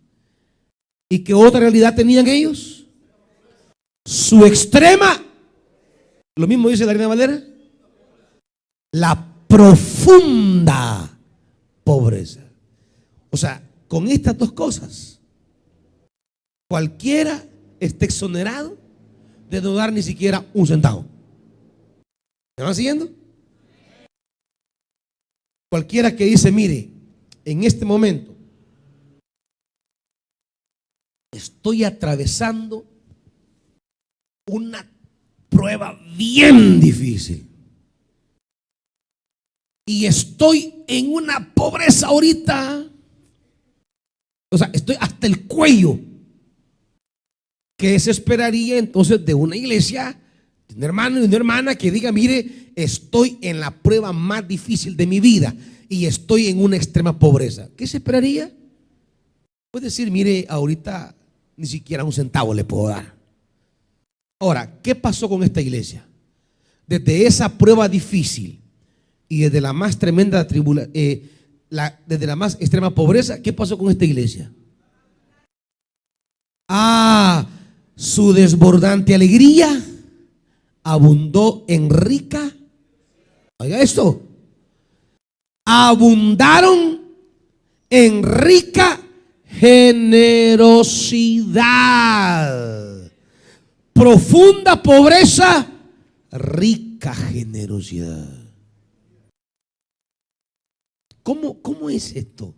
¿Y qué otra realidad tenían ellos? Su extrema, lo mismo dice la Reina Valera, la profunda pobreza. O sea, con estas dos cosas, cualquiera está exonerado de no dar ni siquiera un centavo. ¿Me van siguiendo? Cualquiera que dice, mire, en este momento estoy atravesando una prueba bien difícil y estoy en una pobreza ahorita, o sea, estoy hasta el cuello. ¿Qué se esperaría entonces de una iglesia, de un hermano y una hermana que diga, mire, estoy en la prueba más difícil de mi vida y estoy en una extrema pobreza? ¿Qué se esperaría? Puede decir, mire, ahorita ni siquiera un centavo le puedo dar. Ahora, ¿qué pasó con esta iglesia? Desde esa prueba difícil y desde la más tremenda desde la más extrema pobreza, ¿qué pasó con esta iglesia? Su desbordante alegría abundó en rica. Oiga esto. Abundaron en rica generosidad. Profunda pobreza, rica generosidad. ¿Cómo es esto?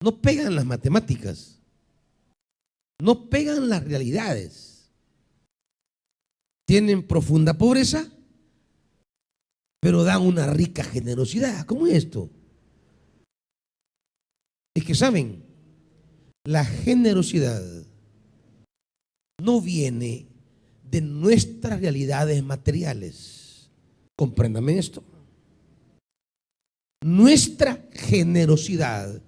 No pegan las matemáticas, no pegan las realidades. Tienen profunda pobreza, pero dan una rica generosidad. ¿Cómo es esto? Es que saben, la generosidad no viene de nuestras realidades materiales. Compréndame esto. Nuestra generosidad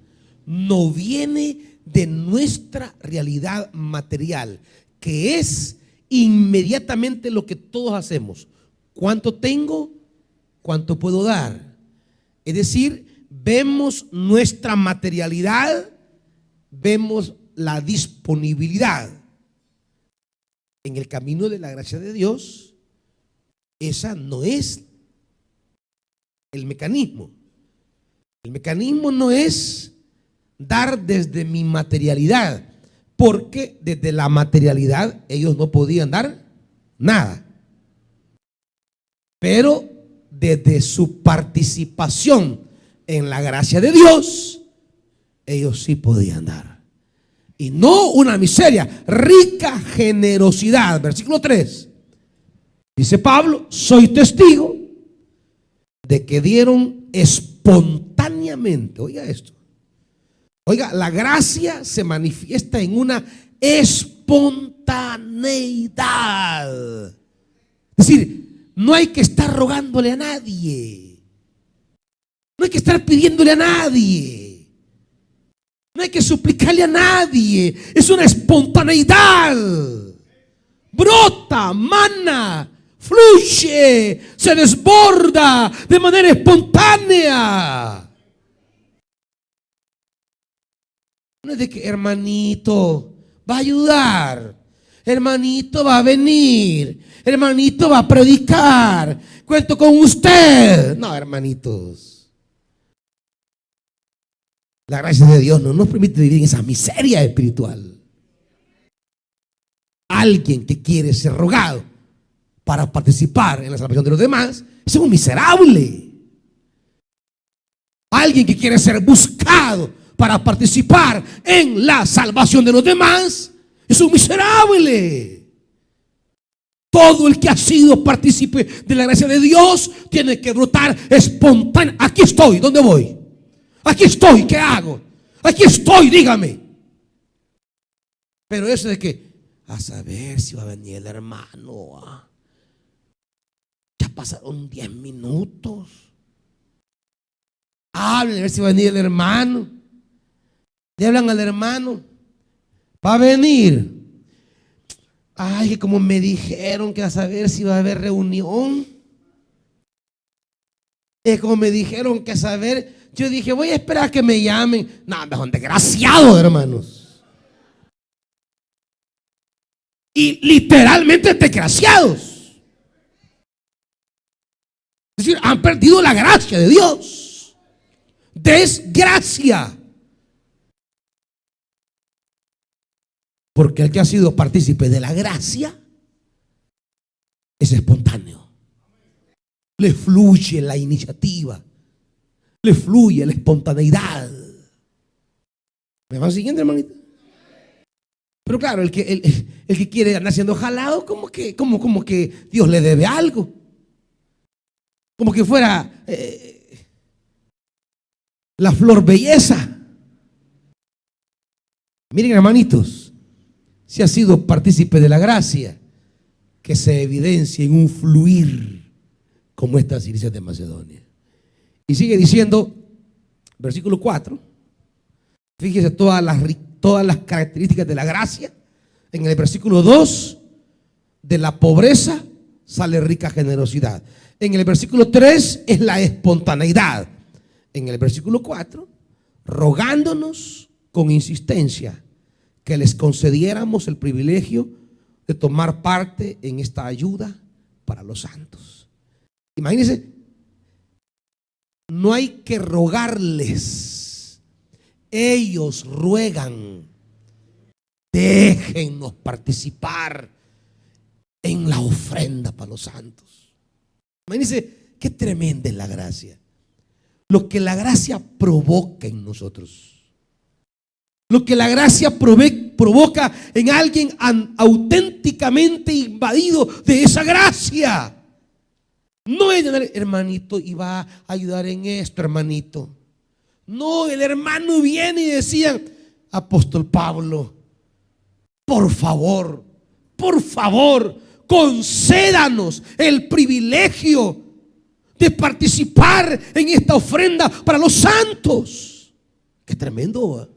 no viene de nuestra realidad material, que es inmediatamente lo que todos hacemos. ¿Cuánto tengo? ¿Cuánto puedo dar? Es decir, vemos nuestra materialidad, vemos la disponibilidad. En el camino de la gracia de Dios, esa no es el mecanismo. El mecanismo no es dar desde mi materialidad, porque desde la materialidad ellos no podían dar nada. Pero desde su participación en la gracia de Dios, ellos sí podían dar. Y no una miseria, rica generosidad. Versículo 3. Dice Pablo, soy testigo de que dieron espontáneamente. Oiga esto. Oiga, la gracia se manifiesta en una espontaneidad. Es decir, no hay que estar rogándole a nadie. No hay que estar pidiéndole a nadie. No hay que suplicarle a nadie. Es una espontaneidad. Brota, mana, fluye, se desborda de manera espontánea. No es de que hermanito va a ayudar, hermanito va a venir, hermanito va a predicar, cuento con usted. No, hermanitos. La gracia de Dios no nos permite vivir en esa miseria espiritual. Alguien que quiere ser rogado para participar en la salvación de los demás es un miserable. Alguien que quiere ser buscado para participar en la salvación de los demás, es un miserable. Todo el que ha sido partícipe de la gracia de Dios tiene que brotar espontáneo. Aquí estoy, ¿dónde voy? Aquí estoy, ¿qué hago? Aquí estoy, dígame. Pero eso de que, a saber si va a venir el hermano. Ya pasaron 10 minutos. Hablen a ver si va a venir el hermano. Le hablan al hermano. Va a venir. Ay, que como me dijeron que a saber si va a haber reunión. Como me dijeron que a saber. Yo dije, voy a esperar a que me llamen. No, son desgraciados, hermanos. Y literalmente desgraciados. Es decir, han perdido la gracia de Dios. Desgracia. Porque el que ha sido partícipe de la gracia es espontáneo. Le fluye la iniciativa. Le fluye la espontaneidad. ¿Me va siguiendo, hermanito? Pero claro, el que quiere andar siendo jalado, como que Dios le debe algo. Como que fuera la flor belleza. Miren, hermanitos, si ha sido partícipe de la gracia, que se evidencia en un fluir como estas iglesias de Macedonia. Y sigue diciendo, versículo 4, fíjese todas las características de la gracia. En el versículo 2, de la pobreza sale rica generosidad. En el versículo 3 es la espontaneidad. En el versículo 4, rogándonos con insistencia que les concediéramos el privilegio de tomar parte en esta ayuda para los santos. Imagínense, no hay que rogarles, ellos ruegan. Déjennos participar en la ofrenda para los santos. Imagínense qué tremenda es la gracia. Lo que la gracia provoca en nosotros. Lo que la gracia provoca en alguien auténticamente invadido de esa gracia. No es de hermanito y va a ayudar en esto, hermanito. No, el hermano viene y decía, apóstol Pablo, por favor, concédanos el privilegio de participar en esta ofrenda para los santos. Qué tremendo, ¿eh?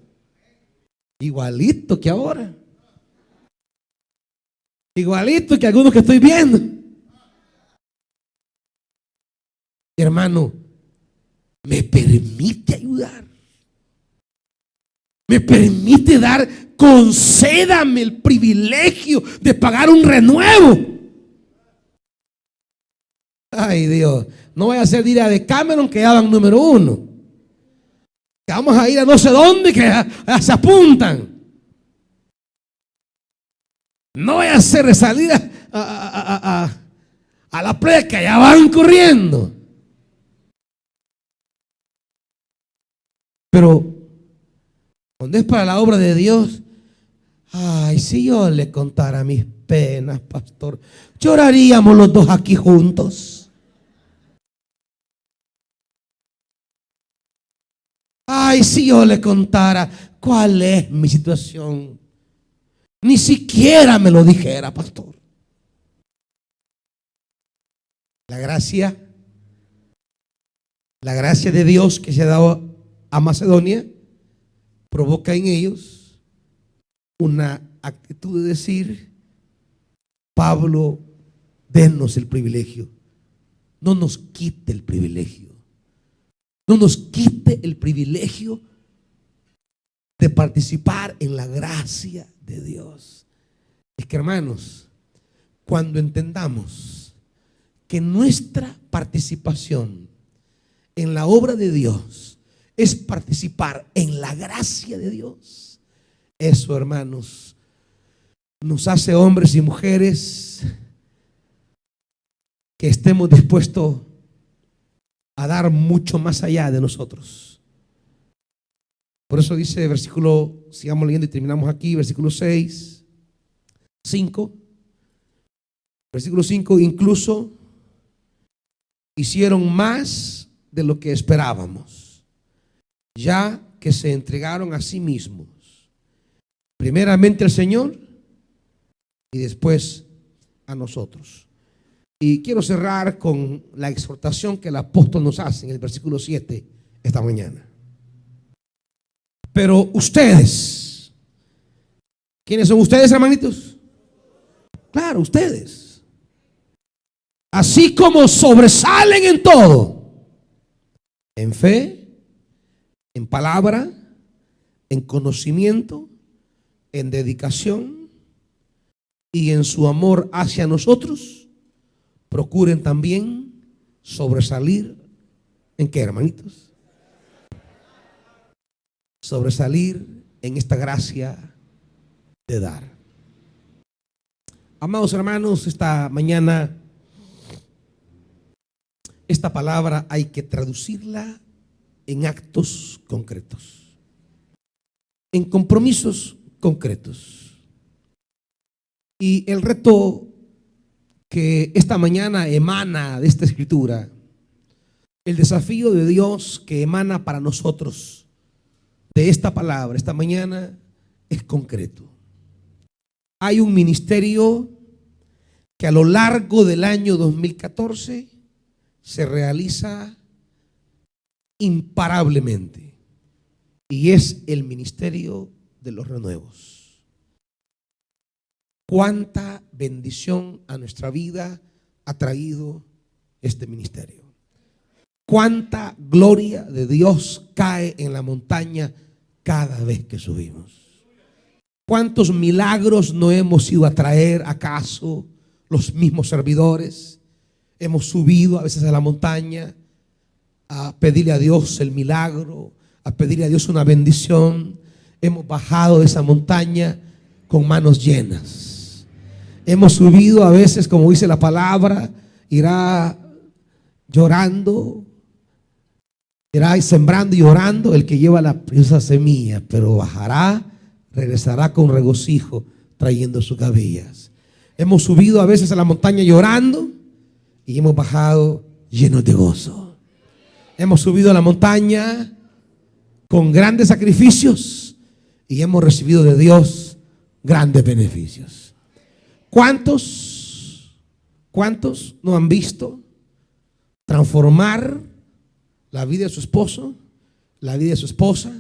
Igualito que ahora. Igualito que algunos que estoy viendo. Hermano, me permite ayudar. Me permite dar, concédame el privilegio de pagar un renuevo. Ay, Dios, no voy a hacer ir a de Cameron que ya van número 1. Que vamos a ir a no sé dónde que ya se apuntan. No voy a hacer salir a la playa que ya van corriendo. Pero cuando es para la obra de Dios, ay, si yo le contara mis penas, pastor, lloraríamos los dos aquí juntos. Ay, si yo le contara cuál es mi situación, ni siquiera me lo dijera, pastor. La gracia de Dios que se ha dado a Macedonia provoca en ellos una actitud de decir, Pablo, denos el privilegio. No nos quite el privilegio. No nos quite el privilegio de participar en la gracia de Dios. Es que, hermanos, cuando entendamos que nuestra participación en la obra de Dios es participar en la gracia de Dios, eso, hermanos, nos hace hombres y mujeres que estemos dispuestos a dar mucho más allá de nosotros, Por eso dice versículo, sigamos leyendo y terminamos aquí, versículo 6, 5. Versículo 5, incluso hicieron más de lo que esperábamos, ya que se entregaron a sí mismos, primeramente al Señor y después a nosotros. Y quiero cerrar con la exhortación que el apóstol nos hace en el versículo 7 esta mañana. Pero ustedes, ¿quiénes son ustedes, hermanitos? Claro, ustedes. Así como sobresalen en todo, en fe, en palabra, en conocimiento, en dedicación y en su amor hacia nosotros, procuren también sobresalir. ¿En qué, hermanitos? Sobresalir en esta gracia de dar. Amados hermanos, esta mañana esta palabra hay que traducirla en actos concretos, en compromisos concretos. Y el reto que esta mañana emana de esta escritura, el desafío de Dios que emana para nosotros de esta palabra esta mañana es concreto. Hay un ministerio que a lo largo del año 2014 se realiza imparablemente, y es el ministerio de los renuevos. Cuánta bendición a nuestra vida ha traído este ministerio. Cuánta gloria de Dios cae en la montaña cada vez que subimos. ¿Cuántos milagros no hemos ido a traer acaso los mismos servidores? Hemos subido a veces a la montaña a pedirle a Dios el milagro, a pedirle a Dios una bendición. Hemos bajado de esa montaña con manos llenas. Hemos subido a veces, como dice la palabra, irá llorando, irá sembrando y llorando el que lleva la preciosa semilla, pero bajará, regresará con regocijo trayendo sus gavillas. Hemos subido a veces a la montaña llorando y hemos bajado llenos de gozo. Hemos subido a la montaña con grandes sacrificios y hemos recibido de Dios grandes beneficios. ¿Cuántos no han visto transformar la vida de su esposo, la vida de su esposa,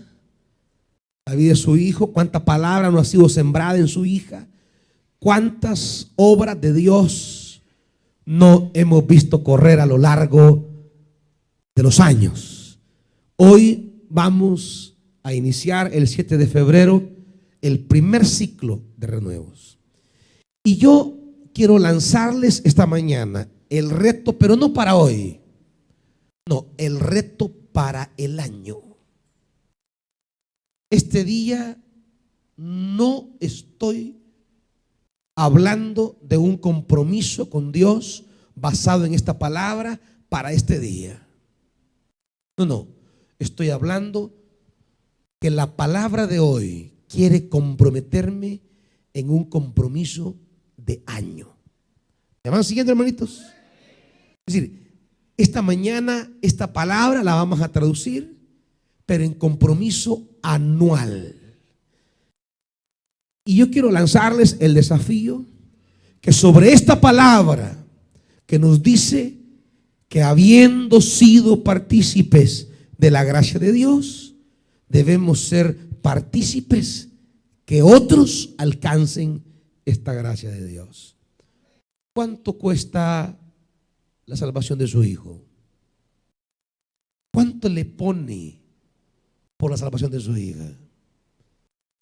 la vida de su hijo? ¿Cuánta palabra no ha sido sembrada en su hija? ¿Cuántas obras de Dios no hemos visto correr a lo largo de los años? Hoy vamos a iniciar el 7 de febrero el primer ciclo de renuevos. Y yo quiero lanzarles esta mañana el reto, pero no para hoy, no, el reto para el año. Este día no estoy hablando de un compromiso con Dios basado en esta palabra para este día. No, estoy hablando que la palabra de hoy quiere comprometerme en un compromiso de año. ¿Me van siguiendo, hermanitos? Es decir, esta mañana esta palabra la vamos a traducir, pero en compromiso anual. Y yo quiero lanzarles el desafío que sobre esta palabra que nos dice que habiendo sido partícipes de la gracia de Dios, debemos ser partícipes que otros alcancen esta gracia de Dios. ¿Cuánto cuesta la salvación de su hijo? ¿Cuánto le pone por la salvación de su hija?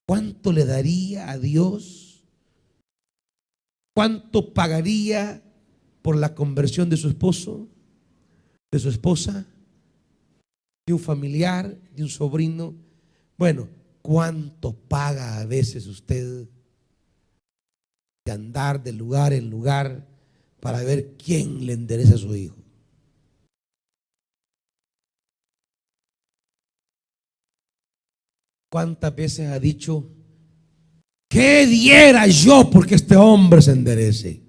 ¿Cuánto le daría a Dios? ¿Cuánto pagaría por la conversión de su esposo, de su esposa, de un familiar, de un sobrino? Bueno, ¿cuánto paga a veces usted de andar de lugar en lugar para ver quién le endereza a su hijo? ¿Cuántas veces ha dicho: ¿qué diera yo porque este hombre se enderece?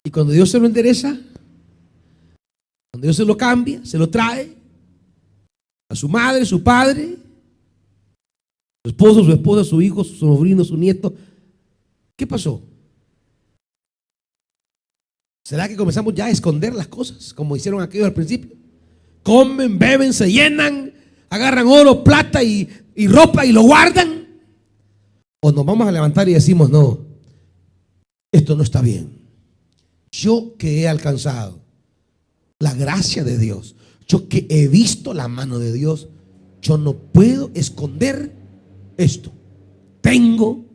Y cuando Dios se lo endereza, cuando Dios se lo cambia, se lo trae a su madre, su padre, su esposo, su esposa, su hijo, su sobrino, su nieto, ¿qué pasó? ¿Será que comenzamos ya a esconder las cosas como hicieron aquellos al principio? Comen, beben, se llenan, agarran oro, plata y ropa y lo guardan. O nos vamos a levantar y decimos: no, esto no está bien. Yo que he alcanzado la gracia de Dios, yo que he visto la mano de Dios, yo no puedo esconder esto. Tengo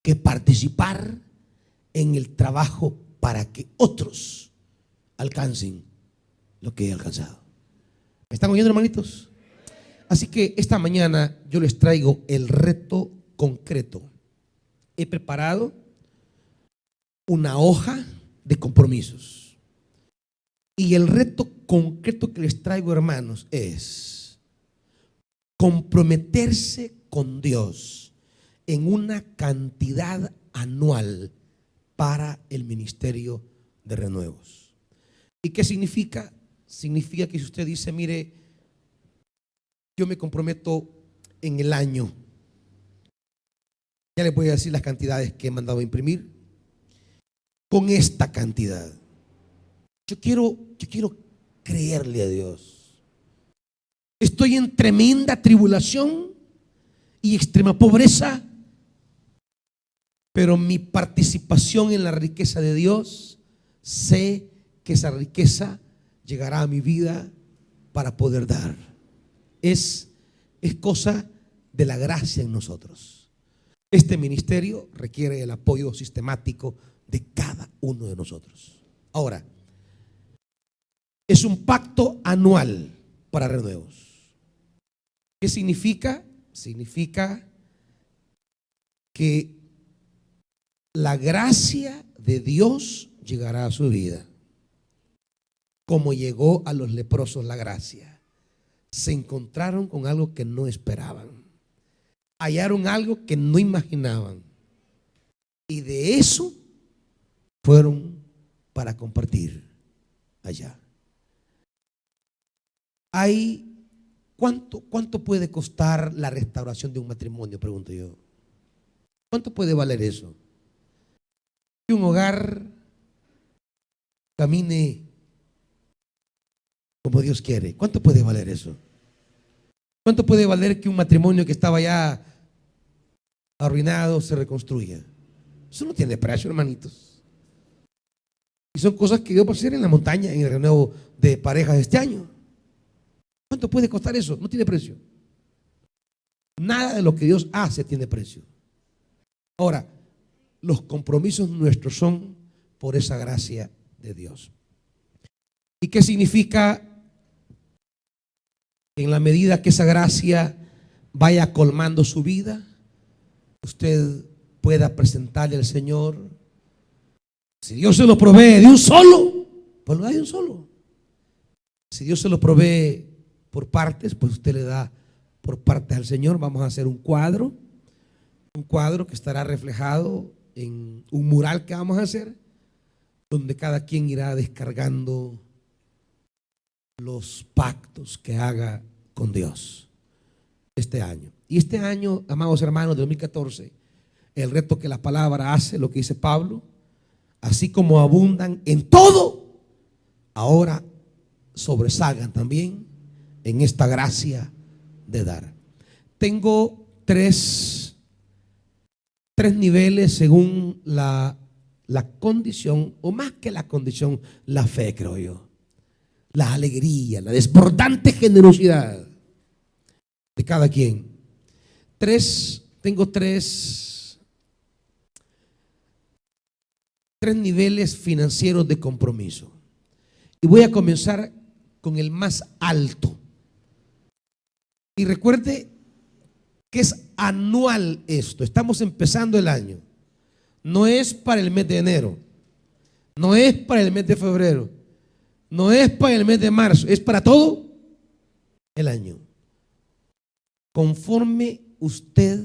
que participar en el trabajo para que otros alcancen lo que he alcanzado. ¿Me están oyendo, hermanitos? Así que esta mañana yo les traigo el reto concreto. He preparado una hoja de compromisos. Y el reto concreto que les traigo, hermanos, es comprometerse con Dios en una cantidad anual para el ministerio de renuevos. ¿Y qué significa? Significa que si usted dice: mire, yo me comprometo en el año, ya les voy a decir las cantidades que he mandado a imprimir, con esta cantidad. Yo quiero creerle a Dios. Estoy en tremenda tribulación y extrema pobreza, pero mi participación en la riqueza de Dios, sé que esa riqueza llegará a mi vida para poder dar. Es cosa de la gracia en nosotros. Este ministerio requiere el apoyo sistemático de cada uno de nosotros. Ahora, es un pacto anual para renuevos. ¿Qué significa? Significa que la gracia de Dios llegará a su vida, como llegó a los leprosos la gracia. Se encontraron con algo que no esperaban, hallaron algo que no imaginaban, y de eso fueron para compartir allá. ¿Cuánto puede costar la restauración de un matrimonio? Pregunto yo. ¿Cuánto puede valer eso? Que un hogar camine como Dios quiere. ¿Cuánto puede valer eso? ¿Cuánto puede valer que un matrimonio que estaba ya arruinado se reconstruya? Eso no tiene precio, hermanitos. Y son cosas que Dios va a hacer en la montaña, en el renuevo de parejas de este año. ¿Cuánto puede costar eso? No tiene precio. Nada de lo que Dios hace tiene precio. Ahora, los compromisos nuestros son por esa gracia de Dios. ¿Y qué significa? En la medida que esa gracia vaya colmando su vida, usted pueda presentarle al Señor. Si Dios se lo provee de un solo, pues lo da de un solo. Si Dios se lo provee por partes, pues usted le da por partes al Señor. Vamos a hacer un cuadro que estará reflejado en un mural que vamos a hacer, donde cada quien irá descargando los pactos que haga con Dios este año. Y este año, amados hermanos, de 2014, el reto que la palabra hace, lo que dice Pablo: así como abundan en todo, ahora sobresalgan también en esta gracia de dar. Tengo tres niveles según la condición, o más que la condición, la fe, creo yo. La alegría, la desbordante generosidad de cada quien. Tengo tres niveles financieros de compromiso. Y voy a comenzar con el más alto. Y recuerde que es anual esto. Estamos empezando el año. No es para el mes de enero, no es para el mes de febrero, no es para el mes de marzo, es para todo el año. Conforme usted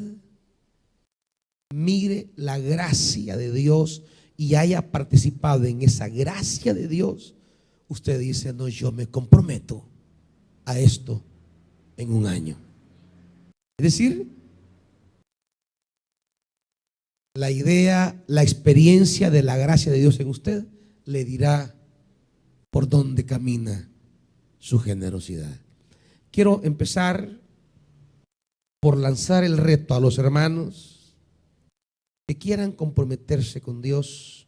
mire la gracia de Dios y haya participado en esa gracia de Dios, usted dice: no, yo me comprometo a esto en un año. Es decir, la idea, la experiencia de la gracia de Dios en usted le dirá por dónde camina su generosidad. Quiero empezar por lanzar el reto a los hermanos que quieran comprometerse con Dios